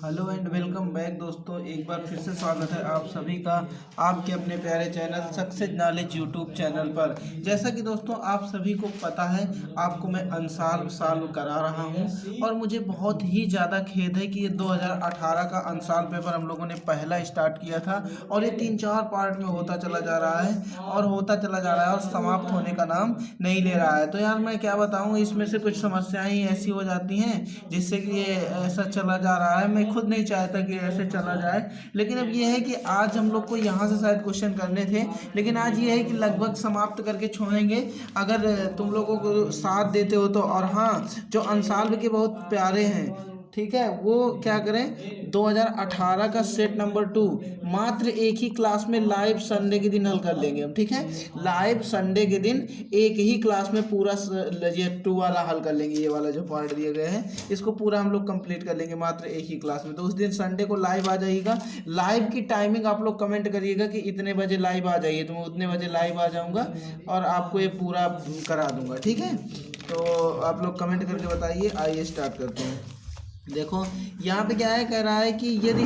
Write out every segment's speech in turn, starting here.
Hello and welcome back दोस्तों। एक बार फिर से स्वागत है आप सभी का आपके अपने प्यारे channel success knowledge YouTube channel पर। जैसा कि दोस्तों आप सभी को पता है, आपको मैं अंसार सॉल्व करा रहा हूं और मुझे बहुत ही ज़्यादा खेद है कि ये 2018 का अंसार पेपर हम लोगों ने पहला स्टार्ट किया था और ये 3-4 पार्ट में होता चला जा रहा है और होता चला जा रहा है और समाप्त होने का नाम नहीं ले रहा है। तो यार मैं क्या बताऊँ, इसमें से कुछ समस्याएँ ही ऐसी हो जाती हैं जिससे कि ये ऐसा चला जा रहा है। मैं खुद नहीं चाहता कि ऐसे चला जाए, लेकिन अब ये है कि आज हम लोग को यहाँ से शायद क्वेश्चन करने थे, लेकिन आज ये है कि लगभग समाप्त करके छोड़ेंगे अगर तुम लोगों को साथ देते हो तो। और हाँ, जो अंसाल्व के बहुत प्यारे हैं, ठीक है, वो क्या करें, 2018 का सेट नंबर 2 मात्र एक ही क्लास में लाइव संडे के दिन हल कर लेंगे हम। ठीक है, लाइव संडे के दिन एक ही क्लास में पूरा ये 2 वाला हल कर लेंगे। ये वाला जो पार्ट दिए गए हैं इसको पूरा हम लोग कंप्लीट कर लेंगे मात्र एक ही क्लास में। तो उस दिन संडे को लाइव आ जाइएगा। लाइव की टाइमिंग आप लोग कमेंट करिएगा कि इतने बजे लाइव आ जाइए, तो मैं उतने बजे लाइव आ जाऊँगा और आपको ये पूरा करा दूँगा। ठीक है, तो आप लोग कमेंट करके बताइए। आइए स्टार्ट करते हैं। देखो यहाँ पे क्या है, कह रहा है कि यदि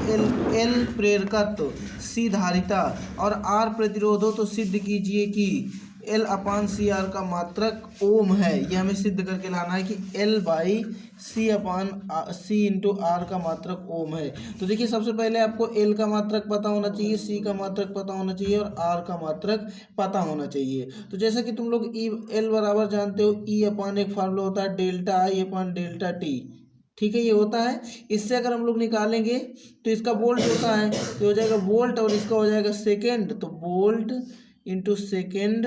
एल प्रेरकत्व, सी धारिता और आर प्रतिरोध हो तो सिद्ध कीजिए कि एल अपान सी आर का मात्रक ओम है। ये हमें सिद्ध करके लाना है कि L by C upon C into R का मात्रक ओम है। तो देखिए, सबसे पहले आपको एल का मात्रक पता होना चाहिए, सी का मात्रक पता होना चाहिए और आर का मात्रक पता होना चाहिए। तो जैसा कि तुम लोग ई एल बराबर जानते हो, ई अपान एक फार्मूला होता है delta I upon delta T. ठीक है, ये होता है। इससे अगर हम लोग निकालेंगे तो इसका वोल्ट होता है, तो हो जाएगा वोल्ट और इसका हो जाएगा सेकेंड, तो वोल्ट इंटू सेकेंड।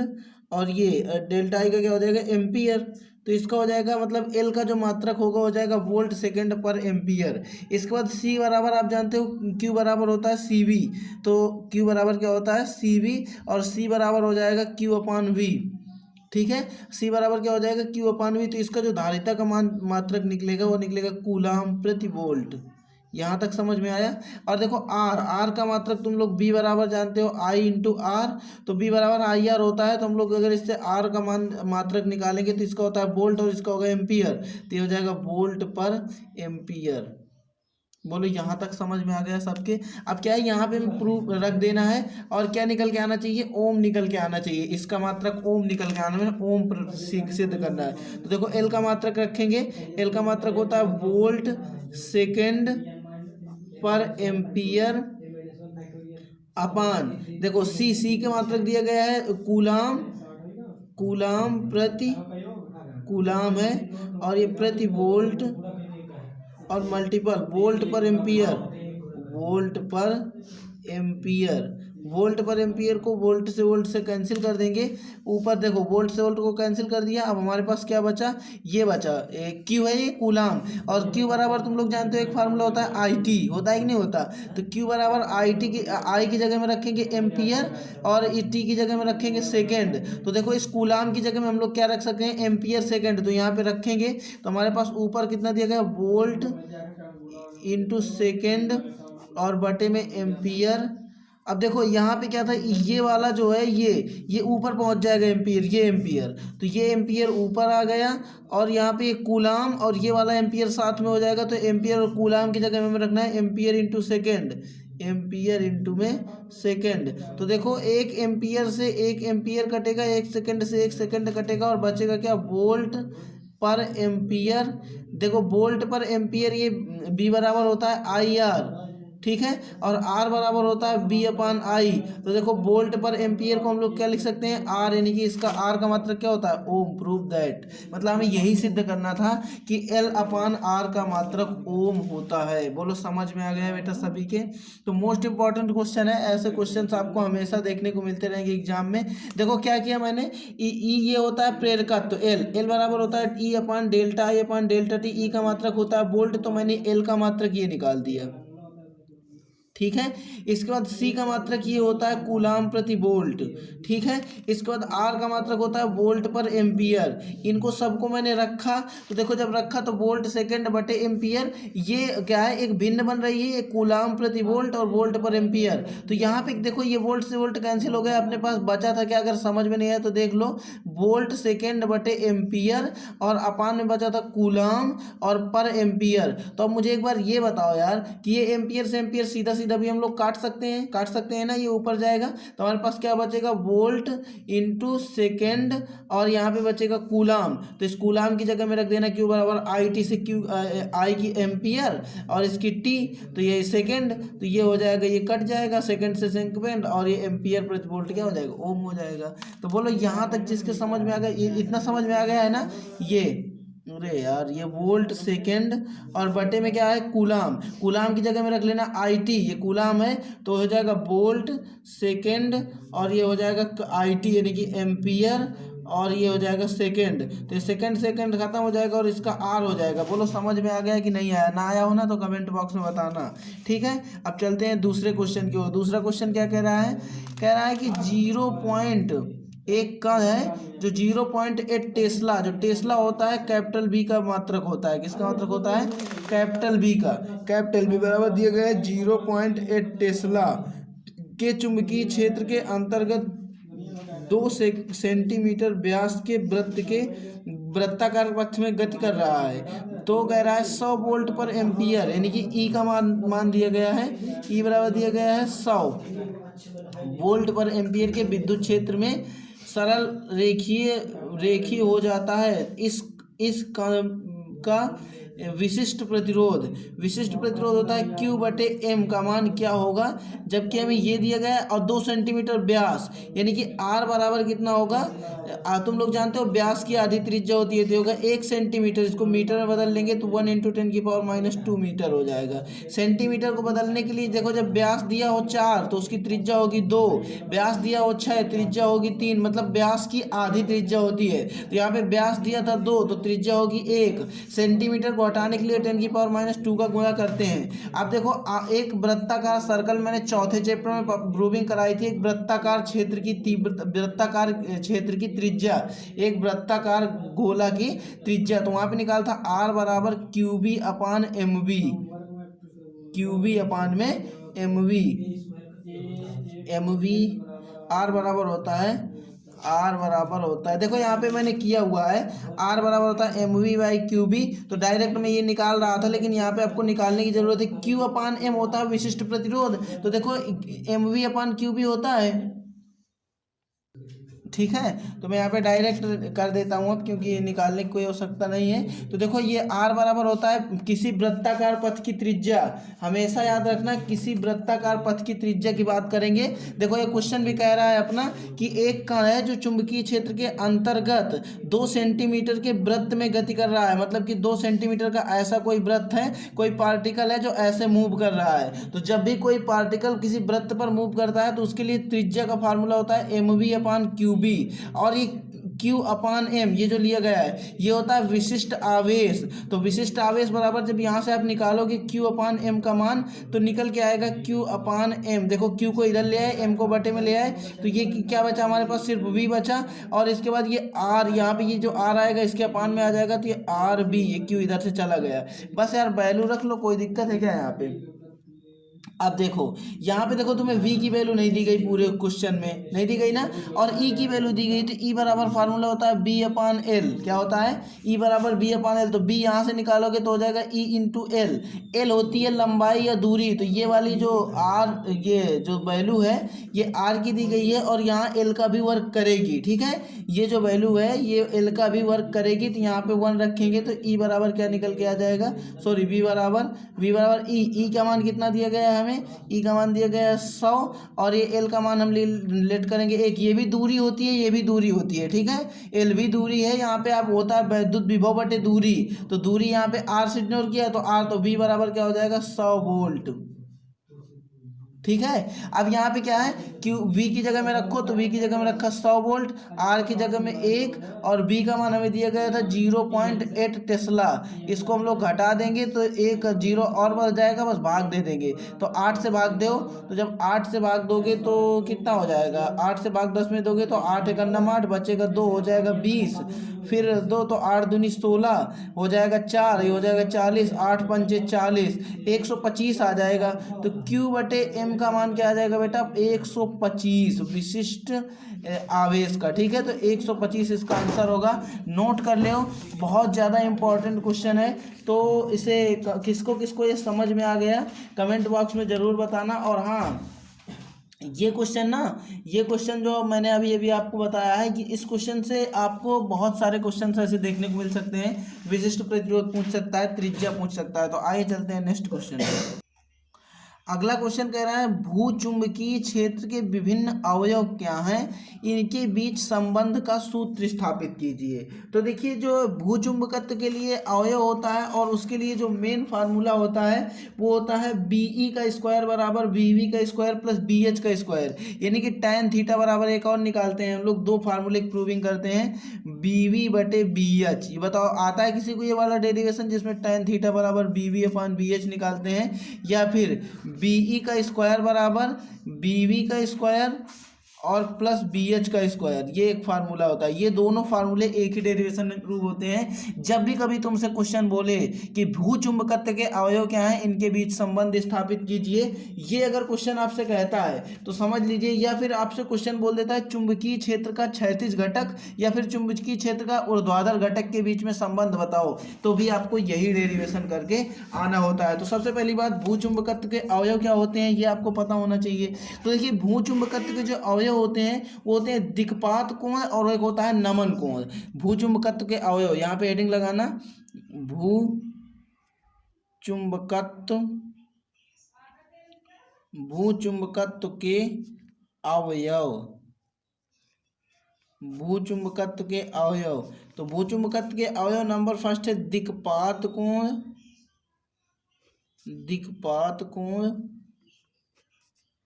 और ये डेल्टा आई का क्या हो जाएगा, एम्पियर। तो इसका हो जाएगा, मतलब एल का जो मात्रक होगा हो जाएगा वोल्ट सेकेंड पर एम्पियर। इसके बाद सी बराबर आप जानते हो क्यू बराबर होता है सी वी। तो क्यू बराबर क्या होता है, सी वी, और सी बराबर हो जाएगा क्यू अपान वी। ठीक है, सी बराबर क्या हो जाएगा, क्यू अपान वी। तो इसका जो धारिता का मान मात्रक निकलेगा वो निकलेगा कूलाम प्रति वोल्ट। यहाँ तक समझ में आया। और देखो आर, आर का मात्रक तुम लोग बी बराबर जानते हो आई इंटू आर। तो बी बराबर आई आर होता है। तो हम लोग अगर इससे आर का मान मात्रक निकालेंगे तो इसका होता है वोल्ट और इसका होगा एम्पियर। तो ये हो जाएगा वोल्ट पर एम्पियर। बोलो यहाँ तक समझ में आ गया सबके। अब क्या है, यहाँ पे प्रूफ रख देना है और क्या निकल के आना चाहिए, ओम निकल के आना चाहिए। इसका मात्रक ओम निकल के आना है, ओम सिद्ध करना है। तो देखो एल का मात्रक रखेंगे, एल का मात्रक होता है वोल्ट सेकेंड पर एम्पियर अपान, देखो सी के मात्रक दिया गया है कूलाम, कूलाम प्रति कूलाम है, और ये प्रति वोल्ट और मल्टीपल वोल्ट पर एम्पियर, वोल्ट पर एम्पियर। वोल्ट पर एम्पियर को वोल्ट से कैंसिल कर देंगे। ऊपर देखो वोल्ट से वोल्ट को कैंसिल कर दिया। अब हमारे पास क्या बचा, ये बचा क्यू है, ये कूलाम। और क्यू बराबर तुम लोग जानते हो एक फार्मूला होता है आई टी, होता है कि नहीं होता। तो क्यू बराबर आई टी की, आई की जगह में रखेंगे एम्पियर और टी की जगह में रखेंगे सेकेंड। तो देखो इस कूलाम की जगह में हम लोग क्या रख सकते हैं, एम्पियर सेकेंड। तो यहाँ पे रखेंगे तो हमारे पास ऊपर कितना दिया गया, वोल्ट इंटू सेकेंड और बटे में एम्पियर। अब देखो यहाँ पे क्या था, ये वाला जो है ये ऊपर पहुँच जाएगा एम्पियर, ये एम्पियर। तो ये एम्पियर ऊपर आ गया और यहाँ पे कूलाम और ये वाला एम्पियर साथ में हो जाएगा। तो एम्पियर और कूलाम की जगह में रखना है ampere into second, ampere into में सेकेंड। तो देखो एक एम्पियर से एक एम्पियर कटेगा, एक सेकेंड से एक सेकेंड कटेगा और बचेगा क्या, वोल्ट पर एम्पियर। देखो वोल्ट पर एम्पियर ये बी बराबर होता है आई आर, ठीक है, और आर बराबर होता है बी अपान आई। तो देखो वोल्ट पर एम्पियर को हम लोग क्या लिख सकते हैं, आर, यानी कि इसका आर का मात्रक क्या होता है, ओम। प्रूव दैट, मतलब हमें यही सिद्ध करना था कि एल अपान आर का मात्रक ओम होता है। बोलो समझ में आ गया बेटा सभी के। तो मोस्ट इंपॉर्टेंट क्वेश्चन है, ऐसे क्वेश्चन आपको हमेशा देखने को मिलते रहेंगे एग्जाम में। देखो क्या किया मैंने, ई ये होता है प्रेरकत्व, तो एल बराबर होता है E upon delta I upon delta T. E का मात्रक होता है वोल्ट, तो मैंने एल का मात्रक ये निकाल दिया। ठीक है, इसके बाद सी का मात्रक ये होता है कूलाम प्रति वोल्ट। ठीक है, इसके बाद आर का मात्रक होता है वोल्ट पर एम्पियर। इनको सबको मैंने रखा, तो देखो जब रखा तो वोल्ट सेकेंड बटे एम्पियर, ये क्या है, एक भिन्न बन रही है, एक कूलाम प्रति वोल्ट और वोल्ट पर एम्पियर। तो यहाँ पे देखो ये वोल्ट से वोल्ट कैंसिल हो गया, अपने पास बचा था क्या, अगर समझ में नहीं आया तो देख लो, वोल्ट सेकेंड बटे एम्पियर और अपान में बचा था कूलाम और पर एम्पियर। तो अब मुझे एक बार ये बताओ यार कि ये एम्पियर से एम्पियर सीधा सीधा भी हम लोग काट सकते हैं ना, ये ऊपर जाएगा तो हमारे पास क्या बचेगा, वोल्ट इंटू सेकेंड और यहाँ पे बचेगा कूलाम। तो इस कूलाम की जगह में रख देना क्यू बराबर आई टी से क्यू आई की एम्पियर और इसकी टी, तो ये सेकेंड, तो ये हो जाएगा, ये कट जाएगा सेकेंड से सेकेंड और ये एम्पियर प्रति वोल्ट क्या हो जाएगा, ओम हो जाएगा। तो बोलो यहाँ तक जिसके समझ में आ गया, ये इतना समझ में आ गया है ना। ये अरे यार ये वोल्ट सेकेंड और बटे में क्या है कूलाम, कूलाम की जगह में रख लेना आई टी, ये कूलाम है तो हो जाएगा वोल्ट सेकेंड और ये हो जाएगा आई टी यानी कि एम्पियर और ये हो जाएगा सेकेंड। तो सेकेंड सेकेंड खत्म हो जाएगा और इसका आर हो जाएगा। बोलो समझ में आ गया कि नहीं आया, ना आया हो ना तो कमेंट बॉक्स में बताना, ठीक है। अब चलते हैं दूसरे क्वेश्चन की ओर। दूसरा क्वेश्चन क्या कह रहा है, कह रहा है कि 0.1 का है जो 0.8 टेस्ला, जो टेस्ला होता है कैपिटल बी का मात्रक होता है। किसका मात्रक होता है, कैपिटल बी का। कैपिटल बी बराबर दिया गया है 0.8 टेस्ला के चुंबकीय क्षेत्र के अंतर्गत 2 सेंटीमीटर व्यास के वृत्त के वृत्ताकार पथ में गति कर रहा है। तो कह रहा है 100 वोल्ट पर एम्पियर यानी कि ई का मान दिया गया है, ई बराबर दिया गया है 100 वोल्ट पर एम्पियर के विद्युत क्षेत्र में सरल रेखीय हो जाता है। इस का विशिष्ट प्रतिरोध होता है Q बटे M का मान क्या होगा, जबकि हमें ये दिया गया है और 2 सेंटीमीटर व्यास यानी कि R बराबर कितना होगा, तुम लोग जानते हो व्यास की आधी त्रिज्या होती है तो होगा 1 सेंटीमीटर, इसको मीटर में बदल लेंगे तो 1 × 10⁻² मीटर हो जाएगा। सेंटीमीटर को बदलने के लिए देखो जब व्यास दिया हो 4 तो उसकी त्रिज्या होगी 2, व्यास दिया हो 6 त्रिज्या होगी 3, मतलब व्यास की आधी त्रिज्या होती है। तो यहाँ पे व्यास दिया था 2 तो त्रिज्या होगी 1। सेंटीमीटर को हटाने के लिए 10⁻² का गुणा करते हैं। अब देखो एक वृत्ताकार सर्कल मैंने चौथे चैप्टर में प्रूविंग कराई थी, एक वृत्ताकार क्षेत्र की त्रिज्या, एक वृत्ताकार गोला की त्रिज्या, तो वहां पे निकाला था R बराबर QB अपान MV, QB अपान में MV R बराबर होता है देखो यहाँ पे मैंने किया हुआ है R बराबर होता है MV/QB, तो डायरेक्ट मैं ये निकाल रहा था लेकिन यहाँ पे आपको निकालने की जरूरत है। Q अपान M होता है विशिष्ट प्रतिरोध, तो देखो MV/QB होता है, ठीक है। तो मैं यहाँ पे डायरेक्ट कर देता हूँ अब क्योंकि निकालने की कोई आवश्यकता नहीं है। तो देखो ये R बराबर होता है किसी वृत्ताकार पथ की त्रिज्या, हमेशा याद रखना किसी वृत्ताकार पथ की त्रिज्या की बात करेंगे। देखो ये क्वेश्चन भी कह रहा है अपना कि एक कण है जो चुंबकीय क्षेत्र के अंतर्गत 2 सेंटीमीटर के वृत्त में गति कर रहा है, मतलब कि 2 सेंटीमीटर का ऐसा कोई वृत्त है, कोई पार्टिकल है जो ऐसे मूव कर रहा है। तो जब भी कोई पार्टिकल किसी वृत्त पर मूव करता है तो उसके लिए त्रिज्या का फार्मूला होता है MV/QB और ये Q अपान M ये जो लिया गया है ये होता है विशिष्ट आवेश। तो विशिष्ट आवेश बराबर जब यहाँ से आप निकालोगे Q अपान M का मान तो निकल के आएगा Q अपान M। देखो Q को इधर ले आए, M को बटे में ले आए, तो ये क्या बचा हमारे पास, सिर्फ V बचा। और इसके बाद ये R, यहाँ पे ये जो R आएगा इसके अपान में आ जाएगा तो ये RB, ये Q इधर से चला गया। बस यार वैल्यू रख लो, कोई दिक्कत है क्या यहाँ पे। अब देखो यहाँ पे देखो तुम्हें V की वैल्यू नहीं दी गई, पूरे क्वेश्चन में नहीं दी गई ना, और E की वैल्यू दी गई। तो E बराबर फार्मूला होता है B/L, क्या होता है E बराबर B/L। तो B यहाँ से निकालोगे तो हो जाएगा E × L। L होती है लंबाई या दूरी, तो ये वाली जो R, ये जो वैल्यू है ये R की दी गई है और यहाँ L का भी वर्क करेगी, ठीक है। ये जो वैल्यू है ये L का भी वर्क करेगी, तो यहाँ पे 1 रखेंगे तो E बराबर क्या निकल के आ जाएगा, सॉरी V बराबर E का मान कितना दिया गया है हमें, E का मान दिया गया है 100 और ये L का मान हम लेट करेंगे 1। ये भी दूरी होती है, ये भी दूरी होती है, ठीक है। L भी दूरी है, यहाँ पे आप होता है विद्युत विभव बटे दूरी, तो दूरी यहाँ पे R से इग्नोर किया तो R, तो V बराबर क्या हो जाएगा 100 वोल्ट, ठीक है। अब यहाँ पे क्या है Q V की जगह में रखो, तो V की जगह में रखा 100 वोल्ट, R की जगह में 1 और B का मान हमें दिया गया था 0.8 टेस्ला। इसको हम लोग घटा देंगे तो एक 0 और बढ़ जाएगा, बस भाग दे देंगे। तो 8 से भाग दो, तो जब 8 से भाग दोगे तो कितना हो जाएगा, 8 से भाग 10 में दोगे तो 8 × 9 8 बचेगा 2, हो जाएगा 20, फिर 2 तो 8 दूनी 16 हो जाएगा 4, ये हो जाएगा 40, 8 पंचे 40, 125 आ जाएगा। तो Q/M m का मान क्या आ जाएगा बेटा 125 विशिष्ट आवेश का। ठीक है, तो 125 इसका आंसर होगा। नोट कर लो, बहुत ज़्यादा इंपॉर्टेंट क्वेश्चन है। तो इसे किसको किसको ये समझ में आ गया कमेंट बॉक्स में ज़रूर बताना। और हाँ, ये क्वेश्चन जो मैंने अभी आपको बताया है कि इस क्वेश्चन से आपको बहुत सारे क्वेश्चन ऐसे देखने को मिल सकते हैं। विशिष्ट प्रतिरोध पूछ सकता है, त्रिज्या पूछ सकता है। तो आइए चलते हैं नेक्स्ट क्वेश्चन पे। अगला क्वेश्चन कह रहा है भूचुंबकीय क्षेत्र के विभिन्न अवयव क्या हैं, इनके बीच संबंध का सूत्र स्थापित कीजिए। तो देखिए, जो भूचुंबकत्व के लिए अवयव होता है और उसके लिए जो मेन फार्मूला होता है वो होता है BE का स्क्वायर बराबर BV का स्क्वायर प्लस BH का स्क्वायर, यानी कि tan थीटा बराबर एक और निकालते हैं हम लोग, दो फार्मूले की प्रूविंग करते हैं, BV बटे BH। ये बताओ आता है किसी को ये वाला डेरिवेशन जिसमें tan थीटा बराबर BV अपान BH निकालते हैं, या फिर BE का स्क्वायर बराबर BV का स्क्वायर और प्लस BH का स्क्वायर, ये एक फार्मूला होता है। ये दोनों फार्मूले एक ही डेरिवेशन में प्रूव होते हैं। जब भी कभी तुमसे क्वेश्चन बोले कि भूचुंबकत्व के अवयव क्या हैं, इनके बीच संबंध स्थापित कीजिए, ये अगर क्वेश्चन आपसे कहता है तो समझ लीजिए, या फिर आपसे क्वेश्चन बोल देता है चुंबकीय क्षेत्र का क्षैतिज घटक या फिर चुंबकीय क्षेत्र का ऊर्ध्वाधर घटक के बीच में संबंध बताओ, तो भी आपको यही डेरिवेशन करके आना होता है। तो सबसे पहली बात, भूचुंबकत्व के अवयव क्या होते हैं ये आपको पता होना चाहिए। तो देखिए, भूचुंबकत्व के जो अवयव होते हैं वो होते हैं दिक्पात कोण और एक होता है नमन कोण। भूचुंबकत्व के अवयव, यहाँ पे हेडिंग लगाना, भूचुंबकत्व के अवयव, भूचुंबकत्व के अवयव। तो भूचुंबकत्व के अवयव नंबर फर्स्ट है दिक्पात कोण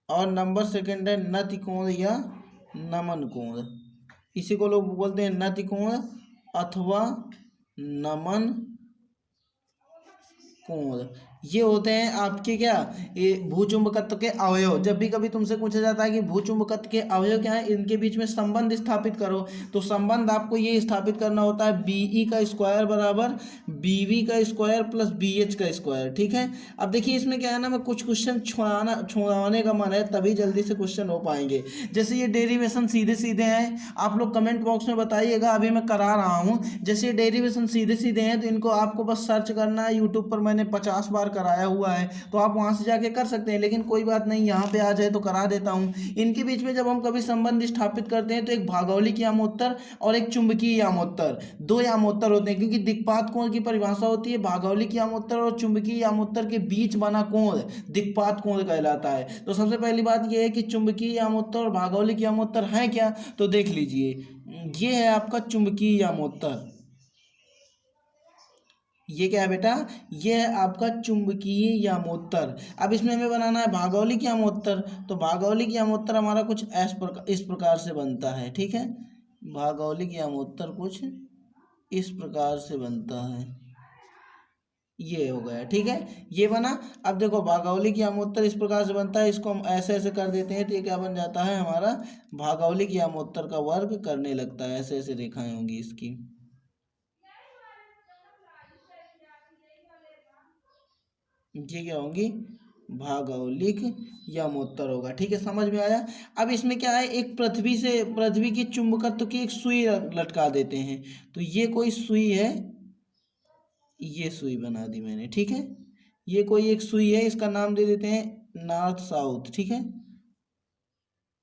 और नंबर सेकंड है नति कोण या नमन कोण। इसी को लोग बोलते हैं नति कोण अथवा नमन कोण। ये होते हैं आपके क्या, ये भूचुंबकत्व के अवयव। जब भी कभी तुमसे पूछा जाता है कि भूचुंबकत्व के अवयव क्या है, इनके बीच में संबंध स्थापित करो, तो संबंध आपको ये स्थापित करना होता है BE का स्क्वायर बराबर BV का स्क्वायर प्लस BH का स्क्वायर। ठीक है, अब देखिए इसमें क्या है ना, मैं कुछ क्वेश्चन छुड़ाने का मन है तभी जल्दी से क्वेश्चन हो पाएंगे। जैसे ये डेरिवेशन सीधे सीधे हैं, आप लोग कमेंट बॉक्स में बताइएगा, अभी मैं करा रहा हूँ। जैसे ये डेरिवेशन सीधे सीधे हैं तो इनको आपको बस सर्च करना है, यूट्यूब पर मैंने 50 बार कराया हुआ है, तो आप वहां से जाके कर सकते हैं। लेकिन कोई बात नहीं, यहाँ पे आ जाए तो करा देता हूँ। इनके बीच में जब हम कभी संबंध स्थापित करते हैं तो एक भागौलिक यामोत्तर और एक चुंबकीय यामोत्तर, दो यामोत्तर होते हैं, क्योंकि दिक्पात कोण की परिभाषा होती है भागौलिक यामोत्तर और चुंबकीय यामोत्तर के बीच बना कोण दिक्पात कोण कहलाता है। तो सबसे पहली बात यह है कि चुंबकीय यामोत्तर और भागौलिक यामोत्तर है क्या, तो देख लीजिए, ये है आपका चुंबकीय यामोत्तर। ये क्या है बेटा, ये है आपका चुंबकीय यामोत्तर। अब इसमें हमें बनाना है भागौलिक यामोत्तर। तो भागौलिक यामोत्तर हमारा कुछ इस प्रकार से बनता है। ठीक है, भागौलिक यामोत्तर कुछ इस प्रकार से बनता है, ये हो गया। ठीक है, ये बना। अब देखो भागौलिक यामोत्तर इस प्रकार से बनता है, इसको हम ऐसे ऐसे कर देते हैं तो ये क्या बन जाता है, हमारा भागौलिक यामोत्तर का वर्ग करने लगता है। ऐसे ऐसे रेखाएं होंगी इसकी, ये क्या होंगी, भागौलिक यामोत्तर होगा। ठीक है, समझ में आया। अब इसमें क्या है, एक पृथ्वी की चुंबकत्व की एक सुई लटका देते हैं। तो ये कोई सुई है, ये सुई बना दी मैंने। ठीक है, ये कोई एक सुई है, इसका नाम दे देते हैं नॉर्थ साउथ। ठीक है,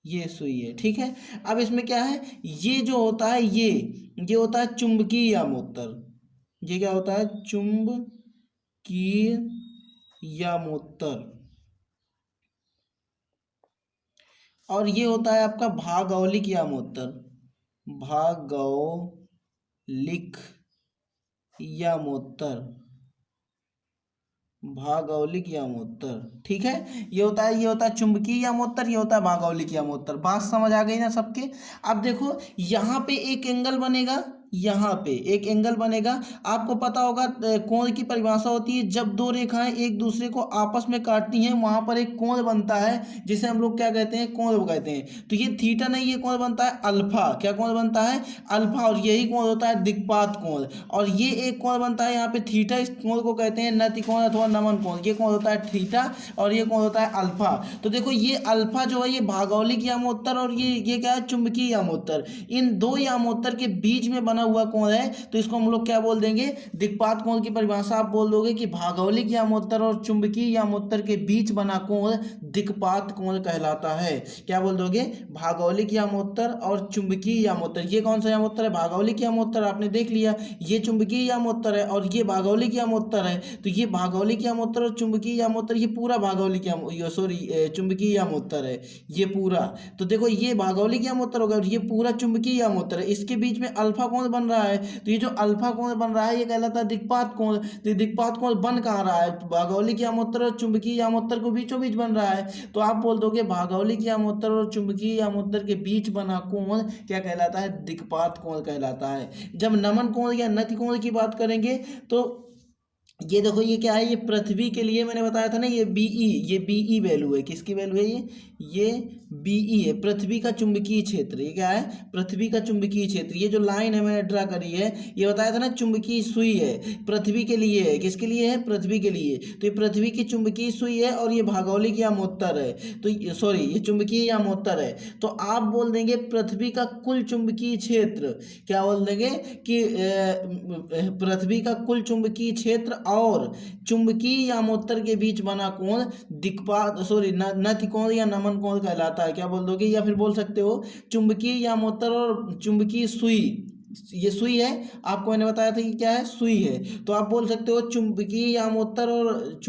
ये सुई है। ठीक है, अब इसमें क्या है, ये जो होता है ये होता है चुंबकीय यामोत्तर। ये क्या होता है, चुंबकीय यामोत्तर। और ये होता है आपका भागौलिक यामोत्तर, भागौलिक यामोत्तर, भागौलिक यामोत्तर। ठीक है, ये होता है चुंबकीय यामोत्तर, ये होता है भागौलिक यामोत्तर। बात समझ आ गई ना सबके। अब देखो यहाँ पे एक एंगल बनेगा, यहाँ पे एक एंगल बनेगा। आपको पता होगा कोण की परिभाषा होती है जब दो रेखाएं एक दूसरे को आपस में काटती हैं वहां पर एक कोण बनता है जिसे हम लोग क्या कहते हैं, कोण कहते हैं। तो ये थीटा नहीं, ये कोण बनता है अल्फा। क्या कोण बनता है, अल्फा। और यही कोण होता है दिक्पात कोण। और ये एक कोण बनता है यहाँ पे थीटा, इस कोण को कहते हैं नति कोण अथवा नमन कोण। ये कोण होता है थीटा और ये कोण होता है अल्फा। तो देखो ये अल्फा जो है ये भागौलिक यामोत्तर और ये क्या है, चुंबकीय यामोत्तर। इन दो यामोत्तर के बीच में बना हुआ कोण है तो इसको हम लोग क्या बोल देंगे, दिक्पात कोण की परिभाषा आप बोल दोगे कि भागौलिक यामोत्तर और चुंबकीय यामोत्तर के बीच बना कोण दिक्पात कोण कहलाता है। क्या बोल दोगे, भागौलिक यामोत्तर और चुंबकीय यामोत्तर। ये कौन सा यामोत्तर है, भागौलिक यामोत्तर। आपने देख लिया ये चुंबकीय यामोत्तर है और ये भागौलिक यामोत्तर है। तो ये भागौलिक यामोत्तर और चुंबकीय यामोत्तर, ये पूरा भागौलिक चुंबकीय यामोत्तर है ये पूरा। तो देखो ये भागौलिक यामोत्तर होगा और ये पूरा चुंबकीय यामोत्तर है। इसके बीच में अल्फा कोण बन रहा है तो ये जो अल्फा कोण बन रहा है ये कहलाता है दिक्पात कोण। तो दिक्पात कोण बन कहाँ रहा है, भागौलिक यामोत्तर और चुंबकीय यामोत्तर को बीचों बीच बन रहा है। तो आप बोल दोगे भागौलिक यामोत्तर और चुंबकीय यामोत्तर के बीच बना कोण क्या कहलाता है, दिक्पात कोण कहलाता है। जब नमन कोण या नति कोण की बात करेंगे तो ये देखो ये क्या है, ये पृथ्वी के लिए मैंने बताया था ना, ये बीई वैल्यू है। किसकी वैल्यू है ये बीई है, पृथ्वी का चुंबकीय क्षेत्र। ये क्या है, पृथ्वी का चुंबकीय क्षेत्र। ये जो लाइन है मैंने ड्रा करी है ये बताया था ना चुंबकीय सुई है, पृथ्वी के लिए है। किसके लिए है, पृथ्वी के लिए। तो ये पृथ्वी की चुंबकीय सुई है और ये भागौलिक यामोत्तर है। तो सॉरी ये चुंबकीय यामोत्तर है। तो आप बोल देंगे पृथ्वी का कुल चुंबकीय क्षेत्र, क्या बोल देंगे कि पृथ्वी का कुल चुंबकीय क्षेत्र और चुंबकीय यामोत्तर के बीच बना कोण नति कोण या नमन कोण कहलाता है। क्या बोल दोगे, या फिर बोल सकते हो चुंबकीय यामोत्तर और चुंबकीय सुई। ये सुई है, आपको मैंने बताया था कि क्या है, सुई है। तो आप बोल सकते हो चुंबकीय यामोत्तर और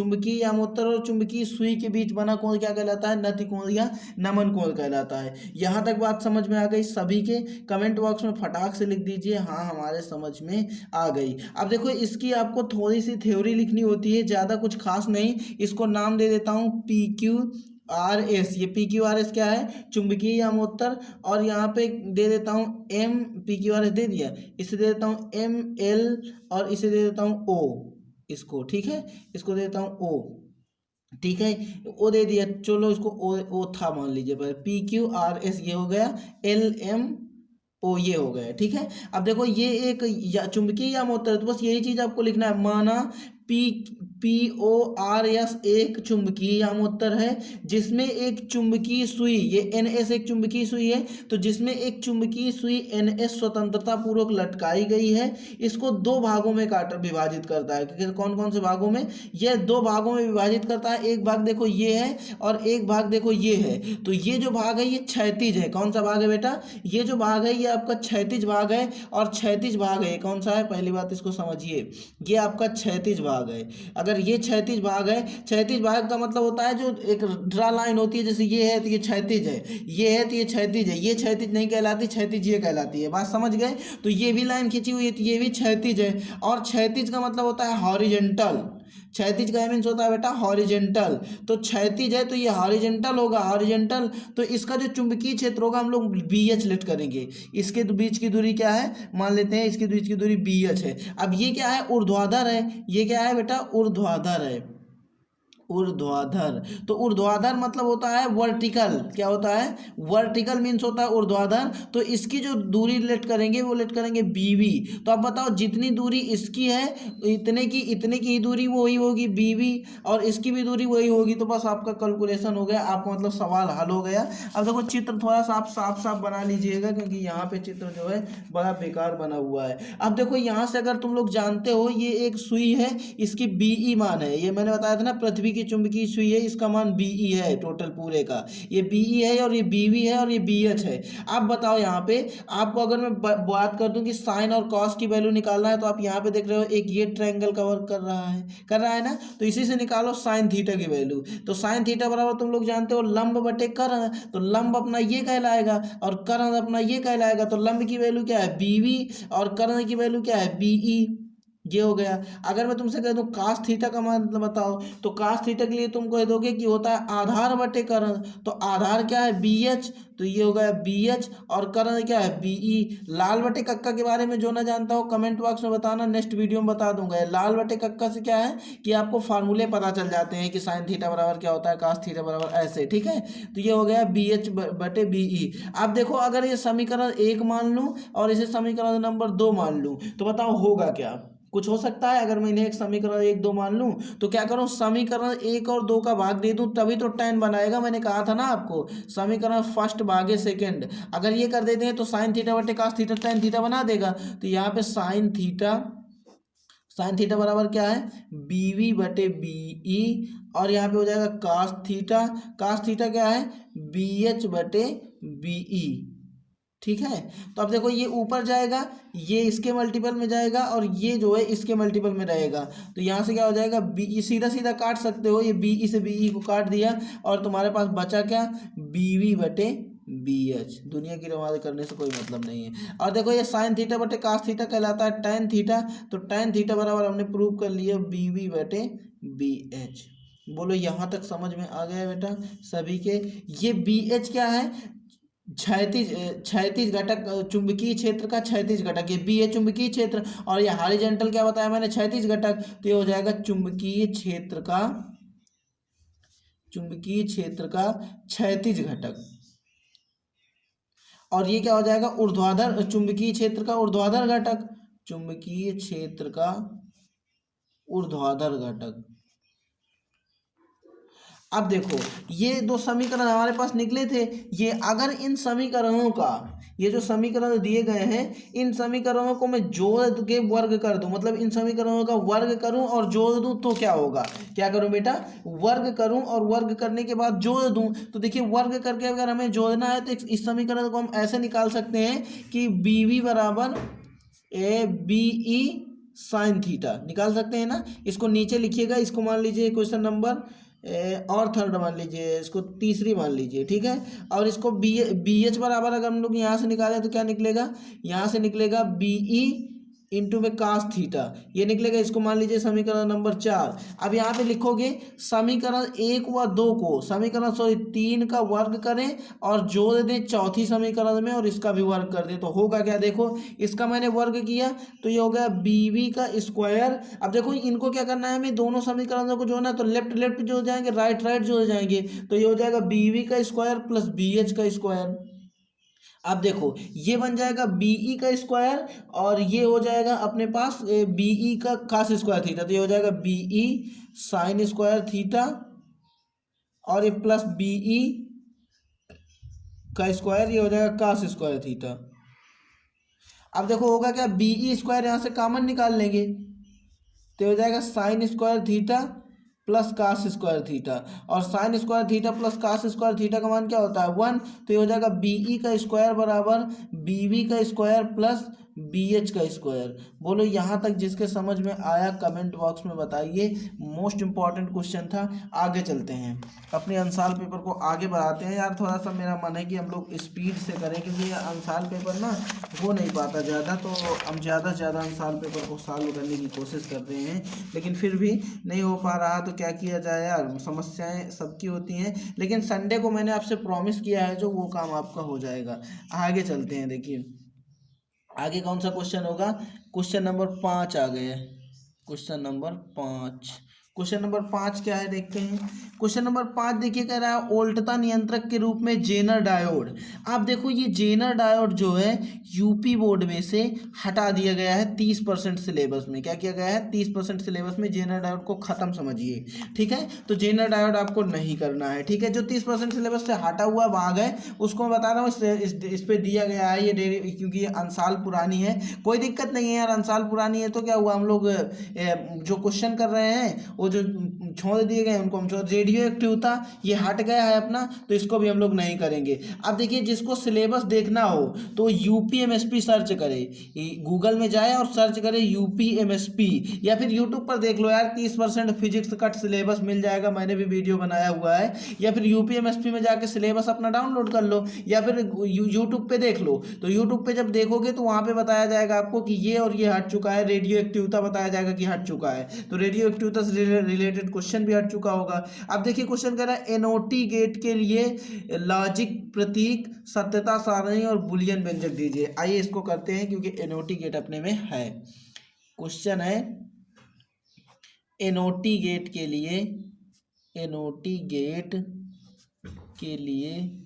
चुंबकीय सुई के बीच बना कोण क्या कहलाता है, नति कोण या नमन कोण कहलाता है। यहाँ तक बात समझ में आ गई सभी के? कमेंट बॉक्स में फटाक से लिख दीजिए हाँ हमारे समझ में आ गई। अब देखो इसकी आपको थोड़ी सी थ्योरी लिखनी होती है, ज़्यादा कुछ खास नहीं। इसको नाम दे देता हूँ PQRS। ये PQRS क्या है, चुंबकीय यामोत्तर। और यहाँ पे दे देता हूँ PQRS दे दिया, इसे दे देता हूँ ML और इसे दे देता हूँ O इसको, ठीक है। इसको दे देता हूँ O, ठीक है। ओ दे दिया, चलो इसको ओ था मान लीजिए पर PQRS ये हो गया, LMO ये हो गया, ठीक है। अब देखो ये एक चुंबकीय यामोत्तर है तो बस यही चीज आपको लिखना है। माना PORS एक चुंबकीय यामोत्तर है जिसमें एक चुंबकीय सुई, ये NS एक चुंबकीय सुई है तो जिसमें एक चुंबकीय सुई NS स्वतंत्रता पूर्वक लटकाई गई है। इसको दो भागों में विभाजित करता है। क्योंकि कौन कौन से भागों में, यह दो भागों में विभाजित करता है। एक भाग देखो ये है और एक भाग देखो ये है। तो ये जो भाग है ये क्षैतिज है। कौन सा भाग है बेटा, ये जो भाग है ये आपका क्षैतिज भाग है। और क्षैतिज भाग है कौन सा है, पहली बात इसको समझिए, ये आपका क्षैतिज भाग है। अगर ये क्षैतिज भाग है, क्षैतिज भाग का मतलब होता है जो एक ड्रा लाइन होती है, जैसे ये है तो ये क्षैतिज है, ये है तो ये क्षैतिज है। ये क्षैतिज नहीं कहलाती, क्षैतिज ये कहलाती है। बात समझ गए? तो ये भी लाइन खींची हुई है तो ये भी क्षैतिज है। और क्षैतिज का मतलब होता है हॉरिजॉन्टल। क्षैतिज का मीन्स होता है बेटा हॉरिजॉन्टल। तो क्षैतिज है तो ये हॉरिजॉन्टल होगा, हॉरिजॉन्टल। तो इसका जो चुंबकीय क्षेत्र होगा हम लोग BH लेट करेंगे। इसके बीच की दूरी क्या है, मान लेते हैं इसके बीच की दूरी BH है। अब ये क्या है, ऊर्ध्वाधर है। ये क्या है बेटा, ऊर्ध्वाधर है, ऊर्ध्वाधर। तो ऊर्ध्वाधर मतलब होता है वर्टिकल। क्या होता है, वर्टिकल मीन्स होता है ऊर्ध्वाधर। तो इसकी जो दूरी लेट करेंगे वो लेट करेंगे BB। तो अब बताओ जितनी दूरी इसकी है इतने की ही दूरी वही होगी BB, और इसकी भी दूरी वही होगी। तो बस आपका कैलकुलेशन हो गया, आपका मतलब सवाल हल हो गया। अब देखो चित्र थोड़ा सा आप साफ बना लीजिएगा क्योंकि यहाँ पे चित्र जो है बड़ा बेकार बना हुआ है। अब देखो यहाँ से अगर तुम लोग जानते हो ये एक सुई है, इसकी BE मान है। ये मैंने बताया था ना पृथ्वी की चुंबकीय सुई है, इसका मान BE है टोटल पूरे का। ये BE है और ये BB है और ये BH है। आप बताओ यहाँ पे आपको अगर मैं बात कर दूं कि साइन और कॉस की वैल्यू निकालना है तो आप यहाँ पे देख रहे हो एक ये ट्रायंगल कवर कर रहा है ना, तो इसी से निकालो साइन थीटा की वैल्यू। तो साइन थीटा बराबर तुम लोग जानते हो लंब बटे कर्ण। तो लंब अपना ये कहलाएगा और कर्ण अपना ये कहलाएगा। तो लंब की वैल्यू क्या है BB और कर्ण की वैल्यू क्या है BE। ये हो गया। अगर मैं तुमसे कह दूं कास थीटा का मतलब बताओ, तो कास थीटा के लिए तुम कह दोगे कि होता है आधार बटे कर्ण। तो आधार क्या है, बी एच, तो ये हो गया बी एच, और कर्ण क्या है, बीई। लाल बटे कक्का के बारे में जो ना जानता हो कमेंट बॉक्स में बताना, नेक्स्ट वीडियो में बता दूंगा। लाल बटे कक्का से क्या है कि आपको फार्मूले पता चल जाते हैं कि साइन थीटा बराबर क्या होता है, कास थीटा बराबर ऐसे, ठीक है। तो ये हो गया बी एच बटे बीई। अब देखो अगर ये समीकरण 1 मान लूँ और इसे समीकरण नंबर 2 मान लूँ, तो बताओ होगा क्या, कुछ हो सकता है। अगर मैं इन्हें एक समीकरण 1 2 मान लूं, तो क्या करूं, समीकरण 1 और 2 का भाग दे दूं, तभी तो tan बनाएगा। मैंने कहा था ना आपको, समीकरण फर्स्ट भागे सेकंड। अगर ये कर देते हैं तो साइन थीटा बटे कास थीटा tan थीटा बना देगा। तो यहाँ पे साइन थीटा बराबर क्या है, बीवी बटे बीई, और यहाँ पे हो जाएगा कास थीटा क्या है, बी एच बटे बीई, ठीक है। तो अब देखो ये ऊपर जाएगा, ये इसके मल्टीपल में जाएगा, और ये जो है इसके मल्टीपल में रहेगा। तो यहाँ से क्या हो जाएगा, बी, सीधा सीधा काट सकते हो, ये बीई से बीई को काट दिया, और तुम्हारे पास बचा क्या, बीवी बटे बी एच। दुनिया की रवाज करने से कोई मतलब नहीं है। और देखो ये साइन थीटा बटे कास थीटा कहलाता है tan थीटा, तो tan थीटा बराबर हमने प्रूव कर लिया बीवी बटे बी एच। बोलो यहाँ तक समझ में आ गया बेटा सभी के। ये बी एच क्या है, क्षैतिज घटक, चुंबकीय क्षेत्र का क्षैतिज घटक। ये बी है चुंबकीय क्षेत्र, और ये हॉरिजॉन्टल क्या बताया मैंने, क्षैतिज घटक। तो ये हो जाएगा चुंबकीय क्षेत्र का क्षैतिज घटक। और ये क्या हो जाएगा, ऊर्ध्वाधर, चुंबकीय क्षेत्र का ऊर्ध्वाधर घटक, चुंबकीय क्षेत्र का ऊर्ध्वाधर घटक। अब देखो ये दो समीकरण हमारे पास निकले थे, ये अगर इन समीकरणों का, ये जो समीकरण दिए गए हैं, इन समीकरणों को मैं जोड़ के वर्ग कर दूं, मतलब इन समीकरणों का वर्ग करूं और जोड़ दूं, तो क्या होगा, क्या करूं बेटा, वर्ग करूं और वर्ग करने के बाद जोड़ दूं। तो देखिए वर्ग करके अगर हमें जोड़ना है तो इस समीकरण को हम ऐसे निकाल सकते हैं कि बीवी बराबर A B E sine theta, निकाल सकते हैं ना। इसको नीचे लिखिएगा, इसको मान लीजिए क्वेश्चन नंबर और थर्ड मान लीजिए, इसको तीसरी मान लीजिए, ठीक है। और इसको बी एच बराबर अगर हम लोग यहाँ से निकालें तो क्या निकलेगा, यहाँ से निकलेगा बीई इंटू में कास थीटा, ये निकलेगा। इसको मान लीजिए समीकरण नंबर 4। अब यहाँ पे लिखोगे समीकरण 1 व 2 को, समीकरण 3 का वर्ग करें और जोड़ दें चौथी समीकरण में, और इसका भी वर्ग कर दें, तो होगा क्या, देखो इसका मैंने वर्ग किया तो ये हो गया बीवी का स्क्वायर। अब देखो इनको क्या करना है, हमें दोनों समीकरणों को जोड़ना है, तो लेफ्ट लेफ्ट जोड़ जाएंगे, राइट राइट जोड़ जाएंगे, तो ये हो जाएगा बीवी का स्क्वायर प्लस बी एच का स्क्वायर। अब देखो ये बन जाएगा बीई का स्क्वायर, और ये हो जाएगा अपने पास बीई का कास स्क्वायर थीटा, तो ये हो जाएगा बीई साइन स्क्वायर थीटा, और ये प्लस बीई का स्क्वायर, ये हो जाएगा कास स्क्वायर थीटा। अब देखो होगा क्या, बीई स्क्वायर यहाँ से कॉमन निकाल लेंगे, तो हो जाएगा sine square theta plus cos square theta, और sine square theta plus cos square theta का मान क्या होता है 1। तो ये हो जाएगा बीई का स्क्वायर बराबर बीवी का स्क्वायर प्लस बी एच का स्क्वायर। बोलो यहाँ तक जिसके समझ में आया कमेंट बॉक्स में बताइए। मोस्ट इंपॉर्टेंट क्वेश्चन था। आगे चलते हैं, अपने अंसाल पेपर को आगे बढ़ाते हैं। यार थोड़ा सा मेरा मन है कि हम लोग स्पीड से करें, क्योंकि ये अंसाल पेपर ना हो नहीं पाता ज़्यादा, तो हम ज़्यादा से ज़्यादा अंसाल पेपर को सॉल्व करने की कोशिश कर रहे हैं, लेकिन फिर भी नहीं हो पा रहा। तो क्या किया जाए यार, समस्याएं सबकी होती हैं, लेकिन संडे को मैंने आपसे प्रॉमिस किया है जो वो काम आपका हो जाएगा। आगे चलते हैं, देखिए आगे कौन सा क्वेश्चन होगा, क्वेश्चन नंबर 5 आ गए। क्वेश्चन नंबर 5 क्या है देखते हैं। क्वेश्चन नंबर 5 देखिए, कह रहा है ओल्टता नियंत्रक के रूप में जेनर डायोड। आप देखो ये जेनर डायोड जो है यूपी बोर्ड में से हटा दिया गया है 30% सिलेबस में। क्या किया गया है, 30% सिलेबस में जेनर डायोड को खत्म समझिए, ठीक है। तो जेनर डायोड आपको नहीं करना है, ठीक है। जो 30% सिलेबस से हटा हुआ भाग है उसको मैं बता रहा हूँ, इस पे दिया गया है ये, क्योंकि ये अंसाल पुरानी है। कोई दिक्कत नहीं है यार, अंसाल पुरानी है तो क्या हुआ, हम लोग जो क्वेश्चन कर रहे हैं वो जो छोड़ दिए गए उनको हम छोड़, रेडियो एक्टिवता ये हट गया है अपना, तो इसको भी हम लोग नहीं करेंगे। अब देखिए जिसको सिलेबस देखना हो तो यूपीएमएसपी सर्च करे, गूगल में जाए और सर्च करे यूपीएमएसपी, या फिर यूट्यूब पर देख लो यार 30% फिजिक्स कट सिलेबस मिल जाएगा, मैंने भी वीडियो बनाया हुआ है। या फिर यूपीएमएसपी में जाके सिलेबस अपना डाउनलोड कर लो, या फिर यूट्यूब पे देख लो। तो यूट्यूब पे जब देखोगे तो वहाँ पे बताया जाएगा आपको कि ये और ये हट चुका है, रेडियो एक्टिवता बताया जाएगा कि हट चुका है, तो रेडियो एक्टिवता से रिलेटेड क्वेश्चन भी हट चुका होगा। अब देखिए क्वेश्चन कह रहा है एनओटी गेट के लिए लॉजिक प्रतीक, सत्यता सारणी और बुलियन व्यंजक दीजिए। आइए इसको करते हैं क्योंकि एनओटी गेट अपने में है। क्वेश्चन है एनओटी गेट के लिए, एनओटी गेट के लिए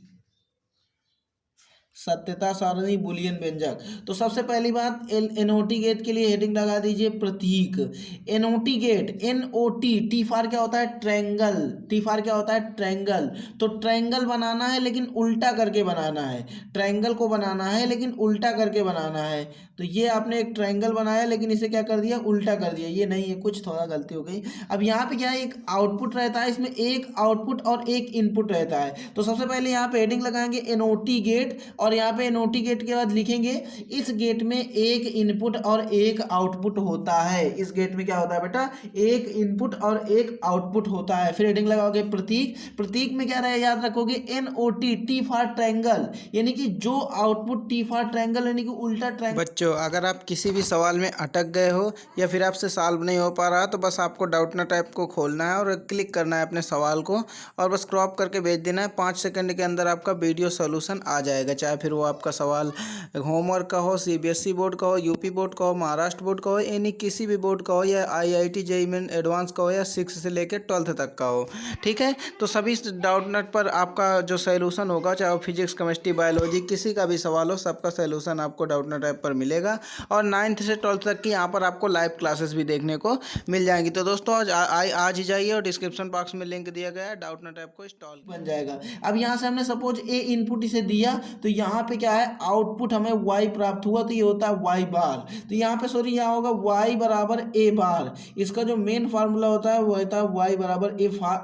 सत्यता सारणी बुलियन व्यंजक। तो सबसे पहली बात एनओटी गेट के लिए हेडिंग लगा दीजिए प्रतीक। एनओटी गेट, एनओटी, टी फार क्या होता है ट्रायंगल, टी फार क्या होता है ट्रायंगल। तो ट्रायंगल बनाना है लेकिन उल्टा करके बनाना है, ट्रायंगल को बनाना है लेकिन उल्टा करके बनाना है। तो ये आपने एक ट्रायंगल बनाया लेकिन इसे क्या कर दिया, उल्टा कर दिया, ये नहीं है, कुछ थोड़ा गलती हो गई। अब यहाँ पे क्या है, एक आउटपुट रहता है, इसमें एक आउटपुट और एक इनपुट रहता है। तो सबसे पहले यहाँ पे हेडिंग लगाएंगे एनओटी गेट, और यहाँ पे एनओटी गेट के बाद लिखेंगे इस गेट में एक इनपुट और एक आउटपुट होता है। इस गेट में क्या होता है बेटा, एक इनपुट और एक आउटपुट होता है। फिर हेडिंग लगाओगे प्रतीक, प्रतीक में क्या रहे याद रखोगे एनओटी, टी फॉर ट्रायंगल, यानी कि जो आउटपुट टी फॉर ट्रायंगल यानी कि उल्टा ट्रायंगल। बच्चों अगर आप किसी भी सवाल में अटक गए हो या फिर आपसे सॉल्व नहीं हो पा रहा तो बस आपको डाउटनेट ऐप को खोलना है और क्लिक करना है अपने सवाल को और बस क्रॉप करके भेज देना है। 5 सेकंड के अंदर आपका वीडियो सॉल्यूशन आ जाएगा, चाहे फिर वो आपका सवाल होमवर्क का हो, सीबीएसई बोर्ड का हो, यूपी बोर्ड का हो, महाराष्ट्र बोर्ड का हो, यानी किसी भी बोर्ड का हो, या आईआईटी जेईई मेन एडवांस का हो, या 6 से लेकर 12th तक का हो। ठीक है, तो सभी डाउटनेट पर आपका जो सॉल्यूशन होगा, चाहे वो फिजिक्स, केमिस्ट्री, बायोलॉजी, किसी का भी सवाल हो, सबका सॉल्यूशन आपको डाउटनेट ऐप पर मिलेगा। और 9th से 12th तक की यहाँ पर आपको लाइव क्लासेस भी देखने को मिल जाएंगी। तो दोस्तों आज ही जाइए और डिस्क्रिप्शन बॉक्स में लिंक दिया गया है, डाउटनेट ऐप को इंस्टॉल बन जाएगा। अब यहाँ से हमने सपोज ए इनपुट इसे दिया, तो यहाँ पे क्या है आउटपुट हमें y प्राप्त हुआ, तो ये होता है y बार। तो यहाँ पे सॉरी यहाँ होगा y बराबर a बार, इसका जो मेन फार्मूला होता है वो होता है y बराबर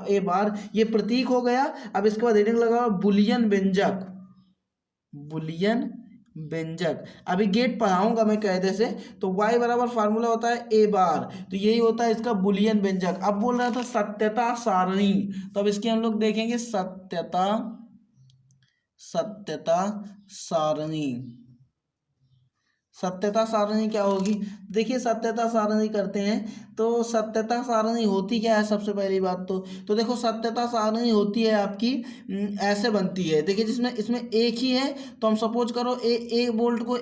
a बार। ये प्रतीक हो गया। अब इसके बाद हेडिंग लगा बुलियन व्यंजक, बुलियन व्यंजक। अभी गेट पढ़ाऊंगा मैं कायदे से। तो y बराबर फार्मूला होता है a बार, तो यही होता है इसका बुलियन व्यंजक। अब बोल रहा था सत्यता सारणी, तो अब इसकी हम लोग देखेंगे सत्यता सारणी। सत्यता सारणी क्या होगी, देखिए सत्यता सारणी करते हैं। तो सत्यता सारणी होती क्या है, सबसे पहली बात तो देखो सत्यता सारणी होती है आपकी ऐसे बनती है। देखिए जिसमें इसमें एक ही है, तो हम सपोज करो ए बोल्ट को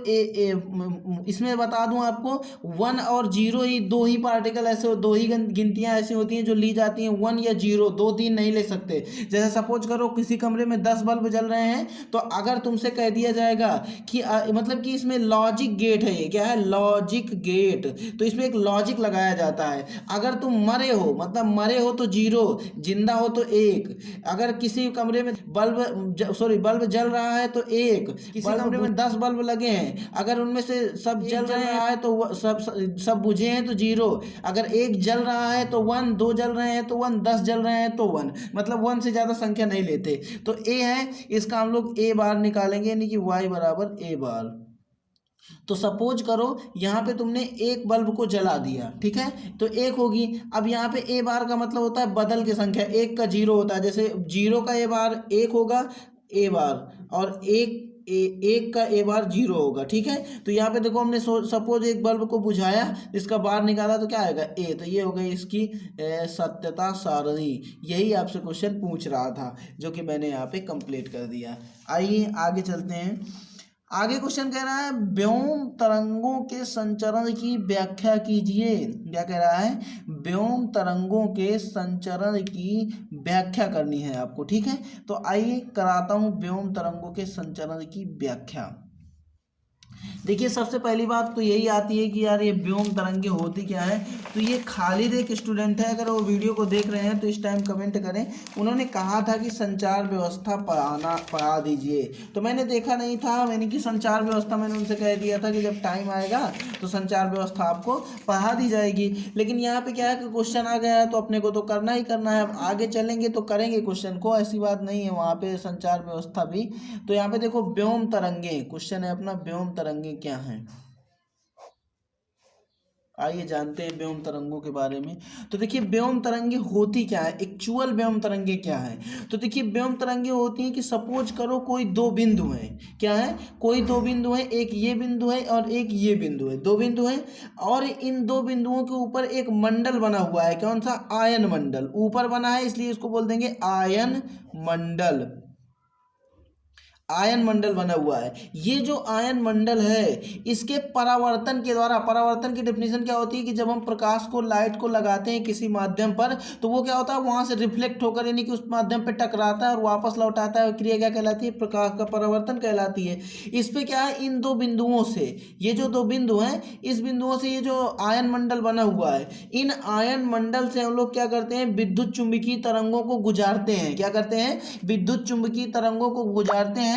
इसमें बता दूं आपको 1 और 0 ही, दो ही पार्टिकल ऐसे, दो ही गिनतियां ऐसी होती हैं जो ली जाती हैं 1 या 0, 2 3 नहीं ले सकते। जैसे सपोज करो किसी कमरे में 10 बल्ब जल रहे हैं, तो अगर तुमसे कह दिया जाएगा कि मतलब कि इसमें लॉजिक गेट है, ये क्या है लॉजिक गेट, तो इसमें एक लॉजिक लगाया जाता है। अगर तुम मरे हो, मतलब मरे हो तो 0, जिंदा हो तो 1। अगर किसी कमरे में बल्ब जल रहा है तो 1, किसी कमरे में 10 बल्ब लगे हैं, अगर उनमें से सब जल रहा है तो सब बुझे हैं तो 0, अगर एक जल रहा है तो 1, 2 जल रहे हैं तो 1, 10 जल रहे हैं तो 1, मतलब 1 से ज्यादा संख्या नहीं लेते। तो ए है, इसका हम लोग ए बार निकालेंगे, यानी कि y बराबर ए बार। तो सपोज करो यहाँ पे तुमने एक बल्ब को जला दिया, ठीक है, तो 1 होगी। अब यहाँ पे ए बार का मतलब होता है बदल की संख्या, 1 का 0 होता है, जैसे 0 का ए बार 1 होगा ए बार, और एक का ए बार 0 होगा। ठीक है, तो यहाँ पे देखो हमने सपोज एक बल्ब को बुझाया, इसका बार निकाला, तो क्या आएगा ए, तो ये हो गई इसकी सत्यता सारणी। यही आपसे क्वेश्चन पूछ रहा था, जो कि मैंने यहाँ पे कंप्लीट कर दिया। आइए आगे चलते हैं। आगे क्वेश्चन कह रहा है व्योम तरंगों के संचरण की व्याख्या कीजिए। क्या कह रहा है, व्योम तरंगों के संचरण की व्याख्या करनी है आपको। ठीक है, तो आइए कराता हूं व्योम तरंगों के संचरण की व्याख्या। देखिए सबसे पहली बात तो यही आती है कि यार ये व्योम तरंगे होती क्या है। तो ये खालिद एक स्टूडेंट है, अगर वो वीडियो को देख रहे हैं तो इस टाइम कमेंट करें। उन्होंने कहा था कि संचार व्यवस्था पढ़ा दीजिए, तो मैंने देखा नहीं था, मैंने कि संचार व्यवस्था मैंने उनसे कह दिया था कि जब टाइम आएगा तो संचार व्यवस्था आपको पढ़ा दी जाएगी। लेकिन यहाँ पे क्या है कि क्वेश्चन आ गया है तो अपने को तो करना ही करना है। अब आगे चलेंगे तो करेंगे क्वेश्चन को, ऐसी बात नहीं है, वहाँ पे संचार व्यवस्था भी। तो यहाँ पे देखो व्योम तरंगे क्वेश्चन है अपना, व्योम तरंगे क्या हैं, आइए जानते हैं व्योम तरंगों के बारे में। तो देखिए व्योम तरंगे होती क्या है, एक्चुअल व्योम तरंगे क्या है। तो देखिए व्योम तरंगे होती हैं कि सपोज करो कोई दो बिंदु हैं, क्या है, कोई दो बिंदु हैं, एक ये बिंदु है और एक ये बिंदु है, दो बिंदु हैं और इन दो बिंदुओं के ऊपर एक मंडल बना हुआ है, कौन सा, आयन मंडल ऊपर बना है, इसलिए इसको बोल देंगे आयन मंडल। आयन मंडल बना हुआ है, ये जो आयन मंडल है इसके परावर्तन के द्वारा, परावर्तन की डेफिनेशन क्या होती है कि जब हम प्रकाश को, लाइट को लगाते हैं किसी माध्यम पर तो वो क्या होता है, वहां से रिफ्लेक्ट होकर यानी कि उस माध्यम पर टकराता है और वापस लौटाता है, क्रिया क्या कहलाती है, प्रकाश का परावर्तन कहलाती है। इस पे क्या है, इन दो बिंदुओं से, ये जो दो बिंदु हैं इस बिंदुओं से ये जो आयन मंडल बना हुआ है, इन आयन मंडल से हम लोग क्या करते हैं, विद्युत चुंबकीय तरंगों को गुजारते हैं, क्या करते हैं, विद्युत चुंबकीय तरंगों को गुजारते हैं।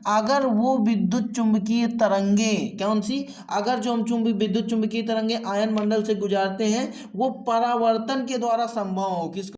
अगर वो विद्युत चुंबकीय तरंगे, कौन सी, अगर जो हम विद्युत चुंबकीय तरंगे आयन मंडल से गुजारते हैं वो परावर्तन के द्वारा संभव हो, किस